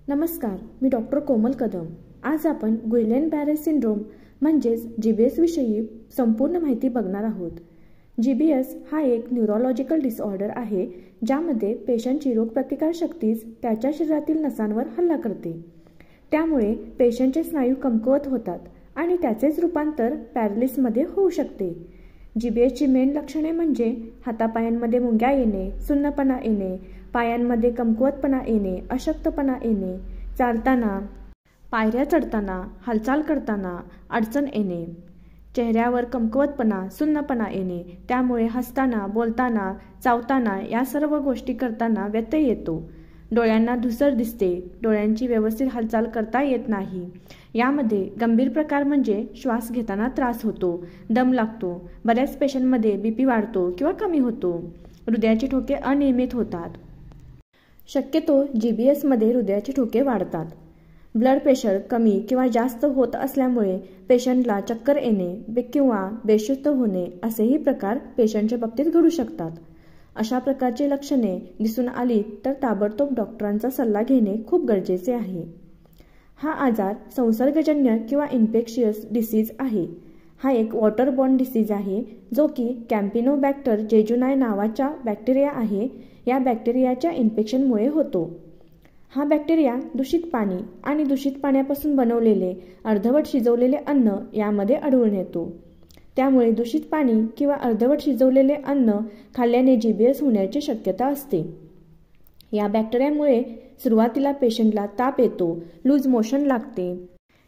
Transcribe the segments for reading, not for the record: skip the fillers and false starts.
नमस्कार, मी डॉक्टर कोमल कदम। आज आपण गुइलेन-बॅरे सिंड्रोम म्हणजेच जीबीएस विषयी संपूर्ण माहिती बघणार आहोत। जीबीएस हा एक न्यूरोलॉजिकल डिसऑर्डर आहे ज्यामध्ये पेशंटची रोगप्रतिकारशक्ती त्याच्या शरीरातील नसांवर हल्ला करते। त्यामुळे पेशंटचे स्नायू कमकुवत होतात आणि त्याचेच रूपांतर पॅरालिसिसमध्ये होऊ शकते। जीबीएसची मेन लक्षणे म्हणजे हातापायांमध्ये मुंग्या येणे, सुन्नपणा येणे, पायांमध्ये कमकुवतपणा येणे, अशक्तपणा येणे, चालताना, पायऱ्या चढताना, हालचाल करताना अडचण येणे, चेहऱ्यावर कमकुवतपणा, सुन्नपणा येणे, त्यामुळे हसताना, बोलताना, चावताना या सर्व गोष्टी करताना व्यत्यय येतो। डोळ्यांना धूसर दिसते, डोळ्यांची व्यवस्थित हालचाल करता येत नाही। यामध्ये गंभीर प्रकार म्हणजे श्वास घेताना त्रास होतो, दम लागतो, बऱ्याच पेशंटमध्ये बीपी वाढतो किंवा कमी होतो, हृदयाचे ठोके अनियमित होतात। शक्यतो जीबीएसमध्ये हृदयाचे ठोके वाढतात। ब्लड प्रेशर कमी किंवा जास्त होत असल्यामुळे पेशंटला चक्कर येणे किंवा बेशुद्ध होणे असेही प्रकार पेशंटच्या बाबतीत घडू शकतात। अशा प्रकारची लक्षणे दिसून आली तर ताबडतोब डॉक्टरांचा सल्ला घेणे खूप गरजेचे आहे। हा आजार संसर्गजन्य किंवा इन्फेक्शियस डिसीज आहे। हा एक वॉटरबॉर्न डिसीज आहे जो की कॅम्पिनोबॅक्टर जेजुनाय नावाच्या बॅक्टेरिया आहे। या बॅक्टेरियाच्या इन्फेक्शनमुळे होतो। हा बॅक्टेरिया दूषित पाणी आणि दूषित पाण्यापासून बनवलेले अर्धवट शिजवलेले अन्न यामध्ये आढळून येतो। त्यामुळे दूषित पाणी किंवा अर्धवट शिजवलेले अन्न खाल्ल्याने जीबीएस होण्याची शक्यता असते। या बॅक्टेरियामुळे सुरुवातीला पेशंटला ताप येतो, लूज मोशन लागते।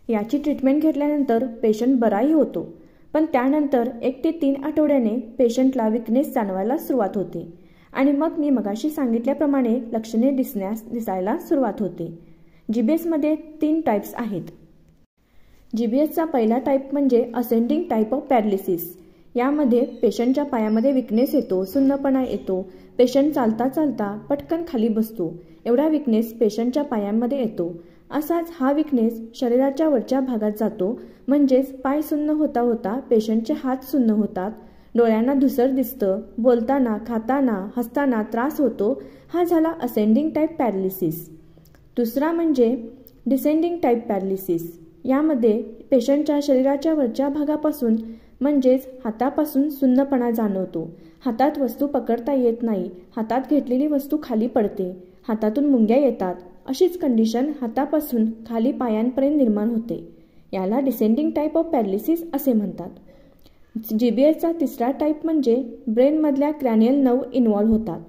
याची ट्रीटमेंट घेतल्यानंतर पेशंट बराही होतो, पण त्यानंतर 1 ते 3 आठवड्याने पेशंटला विकनेस जाणवायला सुरुवात होते आणि मग मी मगाशी सांगितल्याप्रमाणे लक्षणे दिसायला सुरुवात होते। जीबीएसमध्ये 3 टाइप्स आहेत। जीबीएसचा पहिला टाइप म्हणजे असेंडिंग टाइप ऑफ पॅरालिसिस। यामध्ये पेशंटच्या पायामध्ये विकनेस येतो, सुन्नपणा येतो, पेशंट चालता चालता पटकन खाली बसतो, एवढा विकनेस पेशंटच्या पायांमध्ये येतो। असाच हा विकनेस शरीराच्या वरच्या भागात जातो, म्हणजेच पाय सुन्न होता होता पेशंटचे हात सुन्न होतात, डोळ्यांना धूसर दिसतं, बोलताना, खाताना, हसताना त्रास होतो। हा झाला असेंडिंग टाइप पॅरालिसिस। दुसरा म्हणजे डिसेंडिंग टाइप पॅरालिसिस। यामध्ये पेशंटच्या शरीराच्या वरच्या भागापासून म्हणजेच हातापासून सुन्नपणा जाणवतो, हातात वस्तू पकडता येत नाही, हातात घेतलेली वस्तू खाली पडते, हातातून मुंग्या येतात, अशीच कंडिशन हातापासून खाली पायांपर्यंत निर्माण होते। याला डिसेंडिंग टाइप ऑफ पॅरालिसिस असे म्हणतात। जीबीएसचा तिसरा टाइप म्हणजे ब्रेनमधल्या क्रॅनियल नर्व इन्व्हॉल्व होतात।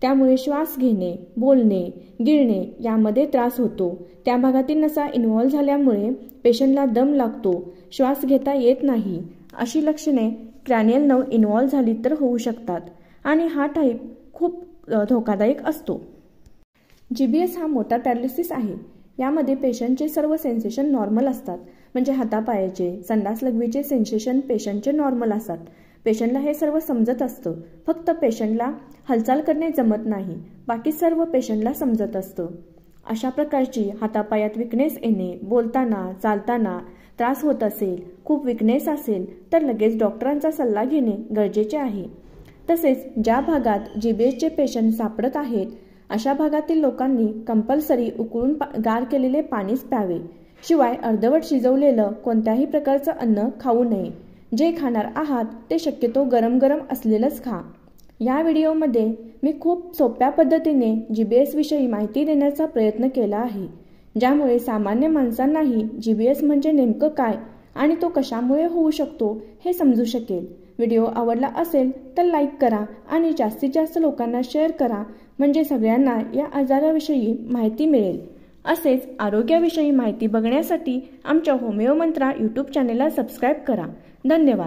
त्यामुळे श्वास घेणे, बोलणे, गिळणे यामध्ये त्रास होतो। त्या भागातील नसा इन्व्हॉल्व झाल्यामुळे पेशंटला दम लागतो, श्वास घेता येत नाही। अशी लक्षणे क्रॅनियल नर्व इन्व्हॉल्व झाली तर होऊ शकतात आणि हा टाइप खूप धोकादायक असतो। जीबीएस हा मोठा पॅरालिसिस आहे। यामध्ये पेशंटचे सर्व सेन्सेशन नॉर्मल असतात, म्हणजे हातापायाचे, संडास लघवीचे सेन्सेशन पेशंटचे नॉर्मल असतात। पेशंटला हे सर्व समजत असतं, फक्त पेशंटला हालचाल करणे जमत नाही, बाकी सर्व पेशंटला समजत असतं। अशा प्रकारची हातापायात विकनेस येणे, बोलताना, चालताना त्रास होत असेल, खूप विकनेस असेल तर लगेच डॉक्टरांचा सल्ला घेणे गरजेचे आहे। तसेच ज्या भागात जीबीएसचे पेशंट सापडत आहेत अशा भागातील लोकांनी कंपल्सरी उकळून गार केलेले पाणीच प्यावे, शिवाय अर्धवट शिजवलेलं कोणत्याही प्रकारचं अन्न खाऊ नये। जे खाणार आहात ते शक्यतो गरम गरम असलेलंच खा। या व्हिडिओमध्ये मी खूप सोप्या पद्धतीने जीबीएस विषयी माहिती देण्याचा प्रयत्न केला आहे, ज्यामुळे सामान्य माणसांनाही जीबीएस म्हणजे नेमकं काय आणि तो कशामुळे होऊ शकतो हे समजू शकेल। व्हिडिओ आवडला असेल तर लाईक करा आणि जास्तीत जास्त लोकांना शेअर करा, म्हणजे सगळ्यांना या आजाराविषयी माहिती मिळेल। असेच आरोग्याविषयी माहिती बघण्यासाठी आमच्या होमिओ मंत्रा यूट्यूब चॅनेलला सबस्क्राईब करा। धन्यवाद।